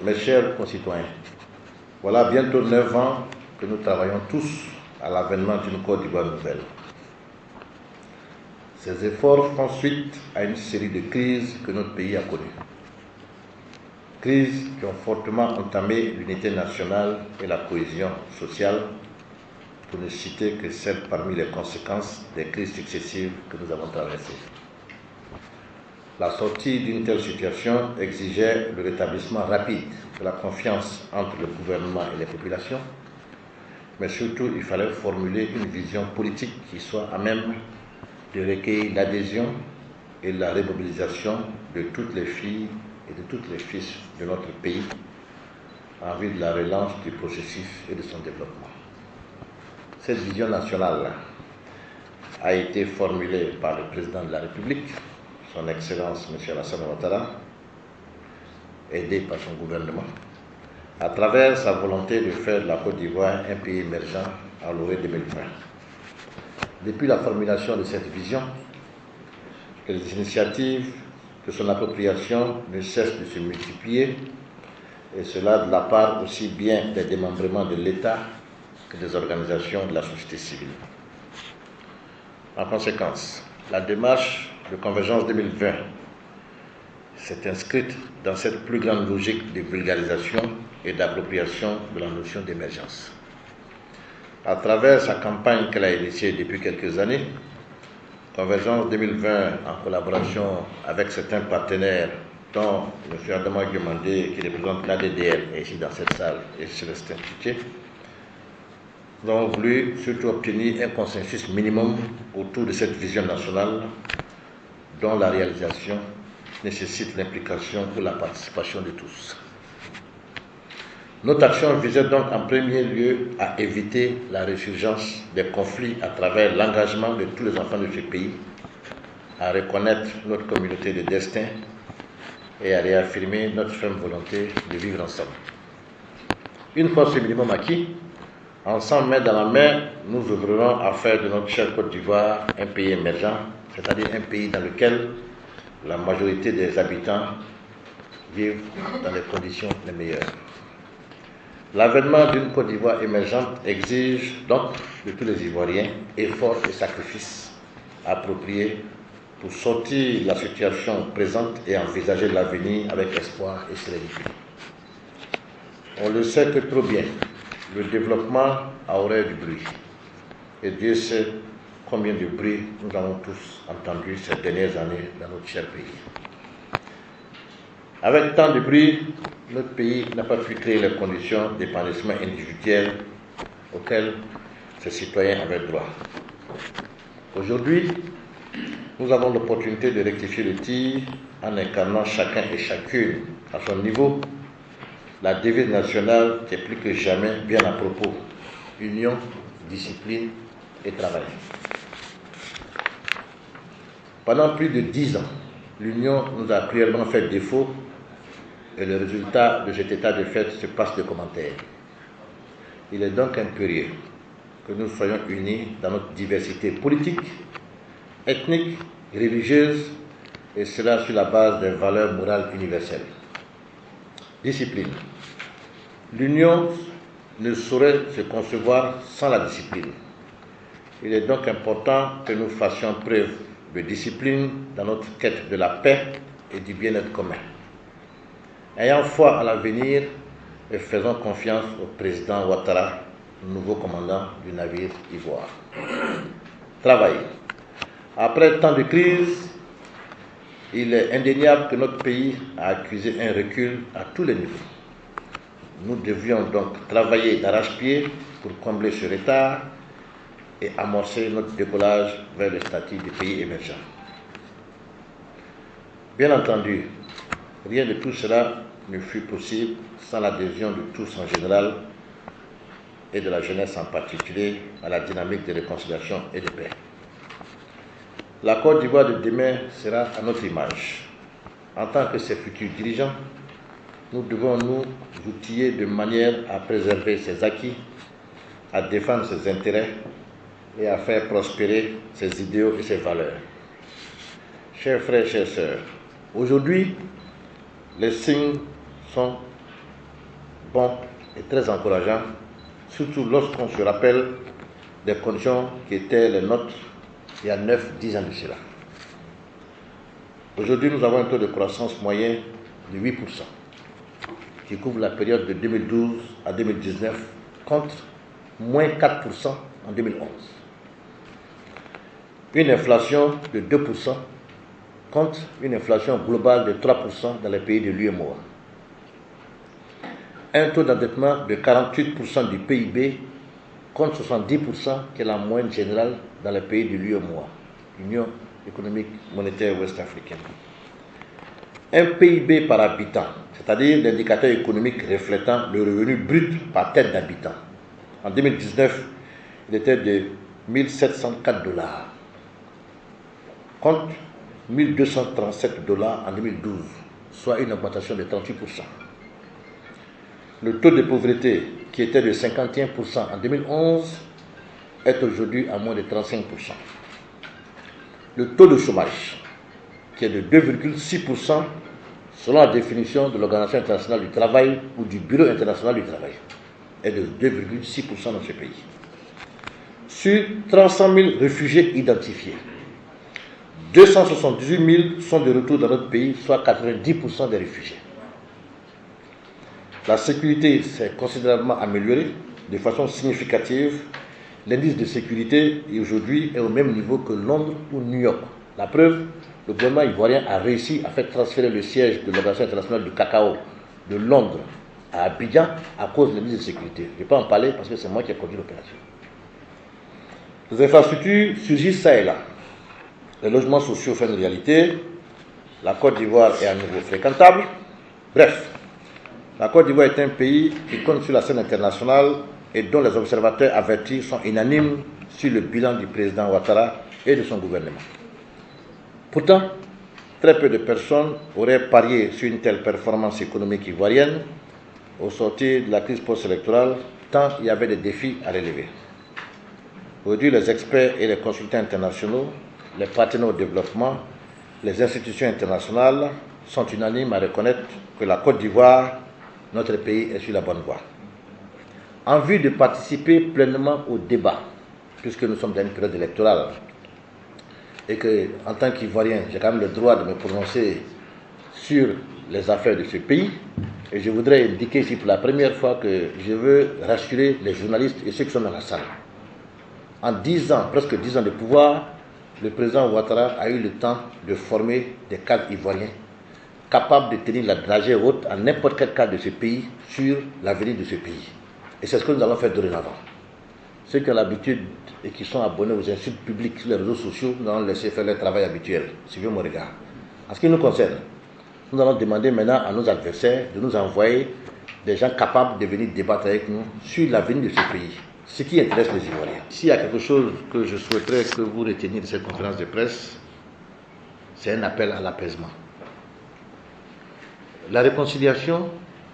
Mes chers concitoyens, voilà bientôt 9 ans que nous travaillons tous à l'avènement d'une Côte d'Ivoire nouvelle. Ces efforts font suite à une série de crises que notre pays a connues. Crises qui ont fortement entamé l'unité nationale et la cohésion sociale, pour ne citer que celles parmi les conséquences des crises successives que nous avons traversées. La sortie d'une telle situation exigeait le rétablissement rapide de la confiance entre le gouvernement et les populations, mais surtout il fallait formuler une vision politique qui soit à même de recueillir l'adhésion et la remobilisation de toutes les filles et de tous les fils de notre pays en vue de la relance du processus et de son développement. Cette vision nationale a été formulée par le président de la République, son Excellence M. Alassane Ouattara, aidé par son gouvernement, à travers sa volonté de faire de la Côte d'Ivoire un pays émergent à l'horizon 2020. Depuis la formulation de cette vision, que les initiatives de son appropriation ne cessent de se multiplier, et cela de la part aussi bien des démembrements de l'État que des organisations de la société civile. En conséquence, la démarche de Convergence 2020 s'est inscrite dans cette plus grande logique de vulgarisation et d'appropriation de la notion d'émergence. À travers sa campagne qu'elle a initiée depuis quelques années, Convergence 2020, en collaboration avec certains partenaires, dont M. Adama Guiomandé, qui représente l'ADDL, est ici dans cette salle, et Célestin Tutier, nous avons voulu surtout obtenir un consensus minimum autour de cette vision nationale dont la réalisation nécessite l'implication ou la participation de tous. Notre action visait donc en premier lieu à éviter la résurgence des conflits à travers l'engagement de tous les enfants de ce pays, à reconnaître notre communauté de destin et à réaffirmer notre ferme volonté de vivre ensemble. Une fois ce minimum acquis, ensemble, main dans la main, nous œuvrerons à faire de notre chère Côte d'Ivoire un pays émergent, c'est-à-dire un pays dans lequel la majorité des habitants vivent dans les conditions les meilleures. L'avènement d'une Côte d'Ivoire émergente exige donc de tous les Ivoiriens efforts et sacrifices appropriés pour sortir de la situation présente et envisager l'avenir avec espoir et sérénité. On le sait que trop bien, le développement a horreur du bruit. Et Dieu sait combien de bruit nous avons tous entendu ces dernières années dans notre cher pays. Avec tant de bruit, notre pays n'a pas pu créer les conditions d'épanouissement individuel auxquelles ses citoyens avaient droit. Aujourd'hui, nous avons l'opportunité de rectifier le tir en incarnant chacun et chacune à son niveau la devise nationale qui est plus que jamais bien à propos: union, discipline et travail. Pendant plus de 10 ans, l'union nous a cruellement fait défaut et le résultat de cet état de fait se passe de commentaires. Il est donc impérieux que nous soyons unis dans notre diversité politique, ethnique, religieuse, et cela sur la base des valeurs morales universelles. Discipline. L'union ne saurait se concevoir sans la discipline. Il est donc important que nous fassions preuve de discipline dans notre quête de la paix et du bien-être commun. Ayant foi à l'avenir et faisons confiance au président Ouattara, nouveau commandant du navire Ivoire. Travail. Après tant de crises, il est indéniable que notre pays a accusé un recul à tous les niveaux. Nous devions donc travailler d'arrache-pied pour combler ce retard et amorcer notre décollage vers le statut de pays émergent. Bien entendu, rien de tout cela ne fut possible sans l'adhésion de tous en général et de la jeunesse en particulier à la dynamique de réconciliation et de paix. La Côte d'Ivoire de demain sera à notre image. En tant que ses futurs dirigeants, nous devons nous outiller de manière à préserver ses acquis, à défendre ses intérêts et à faire prospérer ses idéaux et ses valeurs. Chers frères, chères sœurs, aujourd'hui, les signes sont bon et très encourageant, surtout lorsqu'on se rappelle des conditions qui étaient les nôtres il y a 9-10 ans de cela. Aujourd'hui, nous avons un taux de croissance moyen de 8%, qui couvre la période de 2012 à 2019, contre moins 4% en 2011. Une inflation de 2%, contre une inflation globale de 3% dans les pays de l'UEMOA. Un taux d'endettement de 48% du PIB, contre 70% qui est la moyenne générale dans les pays de l'UEMOA, Union économique monétaire ouest-africaine. Un PIB par habitant, c'est-à-dire l'indicateur économique reflétant le revenu brut par tête d'habitant. En 2019, il était de 1704 $, contre 1237 $ en 2012, soit une augmentation de 38%. Le taux de pauvreté, qui était de 51% en 2011, est aujourd'hui à moins de 35%. Le taux de chômage, qui est de 2,6% selon la définition de l'Organisation internationale du travail ou du Bureau international du travail, est de 2,6% dans ce pays. Sur 300 000 réfugiés identifiés, 278 000 sont de retour dans notre pays, soit 90% des réfugiés. La sécurité s'est considérablement améliorée de façon significative. L'indice de sécurité aujourd'hui est au même niveau que Londres ou New York. La preuve, le gouvernement ivoirien a réussi à faire transférer le siège de l'Organisation internationale du cacao de Londres à Abidjan à cause de l'indice de sécurité. Je ne vais pas en parler parce que c'est moi qui ai conduit l'opération. Les infrastructures surgissent ça et là. Les logements sociaux font une réalité. La Côte d'Ivoire est à nouveau fréquentable. Bref, la Côte d'Ivoire est un pays qui compte sur la scène internationale et dont les observateurs avertis sont unanimes sur le bilan du président Ouattara et de son gouvernement. Pourtant, très peu de personnes auraient parié sur une telle performance économique ivoirienne au sortir de la crise post-électorale, tant il y avait des défis à relever. Aujourd'hui, les experts et les consultants internationaux, les partenaires au développement, les institutions internationales sont unanimes à reconnaître que la Côte d'Ivoire, notre pays, est sur la bonne voie. En vue de participer pleinement au débat, puisque nous sommes dans une période électorale, et que, en tant qu'Ivoirien, j'ai quand même le droit de me prononcer sur les affaires de ce pays, et je voudrais indiquer ici pour la première fois que je veux rassurer les journalistes et ceux qui sont dans la salle. En 10 ans, presque 10 ans de pouvoir, le président Ouattara a eu le temps de former des cadres ivoiriens capables de tenir la dragée haute à n'importe quel cadre de ce pays sur l'avenir de ce pays. Et c'est ce que nous allons faire dorénavant. Ceux qui ont l'habitude et qui sont abonnés aux insultes publiques sur les réseaux sociaux, nous allons laisser faire leur travail habituel. Suivez mon regard. En ce qui nous concerne, nous allons demander maintenant à nos adversaires de nous envoyer des gens capables de venir débattre avec nous sur l'avenir de ce pays. Ce qui intéresse les Ivoiriens. S'il y a quelque chose que je souhaiterais que vous reteniez de cette conférence de presse, c'est un appel à l'apaisement. La réconciliation,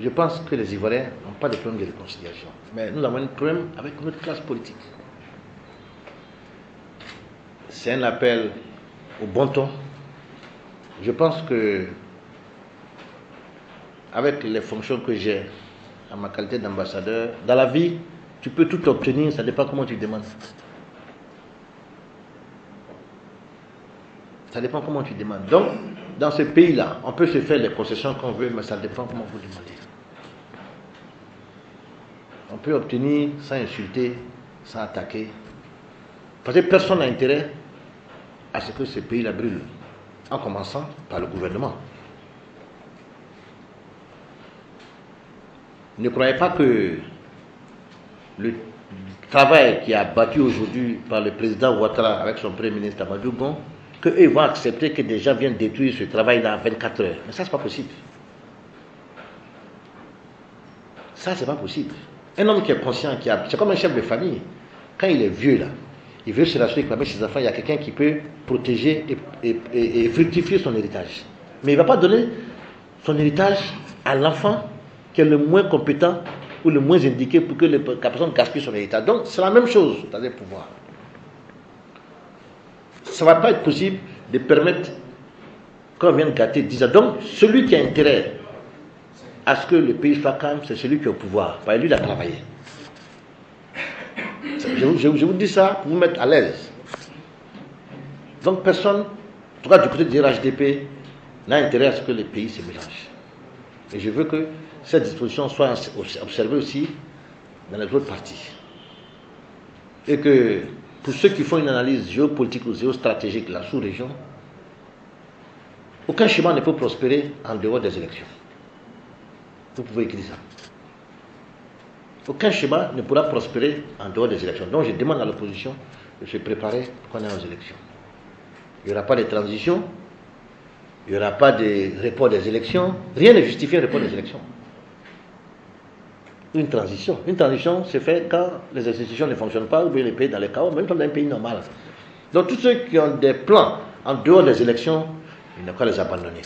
je pense que les Ivoiriens n'ont pas de problème de réconciliation. Mais nous avons un problème avec notre classe politique. C'est un appel au bon ton. Je pense que, avec les fonctions que j'ai en ma qualité d'ambassadeur, dans la vie, tu peux tout obtenir, ça dépend comment tu demandes. Ça dépend comment tu demandes. Donc, dans ce pays-là, on peut se faire les concessions qu'on veut, mais ça dépend comment vous demandez. On peut obtenir sans insulter, sans attaquer. Parce que personne n'a intérêt à ce que ce pays-là brûle. En commençant par le gouvernement. Ne croyez pas que le travail qui est abattu aujourd'hui par le président Ouattara avec son premier ministre Amadou Gon, qu'eux vont accepter que des gens viennent détruire ce travail-là en 24 heures. Mais ça, c'est pas possible. Ça, c'est pas possible. Un homme qui est conscient, c'est comme un chef de famille. Quand il est vieux, là, il veut se rassurer qu'avec ses enfants, il y a quelqu'un qui peut protéger et fructifier son héritage. Mais il ne va pas donner son héritage à l'enfant qui est le moins compétent ou le moins indiqué pour que la personne gaspille son héritage. Donc, c'est la même chose dans les pouvoirs. Ça ne va pas être possible de permettre qu'on vienne gâter 10 ans. Donc, celui qui a intérêt à ce que le pays soit calme, c'est celui qui est au pouvoir. Parce que lui, il a travaillé. Je vous dis ça pour vous mettre à l'aise. Donc personne, en tout cas du côté du RHDP, n'a intérêt à ce que les pays se mélangent. Et je veux que cette disposition soit observée aussi dans les autres partis. Et que pour ceux qui font une analyse géopolitique ou géostratégique de la sous-région, aucun schéma ne peut prospérer en dehors des élections. Vous pouvez écrire ça. Aucun schéma ne pourra prospérer en dehors des élections. Donc je demande à l'opposition de se préparer pour qu'on ait aux élections. Il n'y aura pas de transition, il n'y aura pas de report des élections. Rien ne justifie un report des élections. Une transition se fait quand les institutions ne fonctionnent pas ou bien les pays dans le chaos, même dans un pays normal. Donc tous ceux qui ont des plans en dehors des élections, il ne faut pas les abandonner.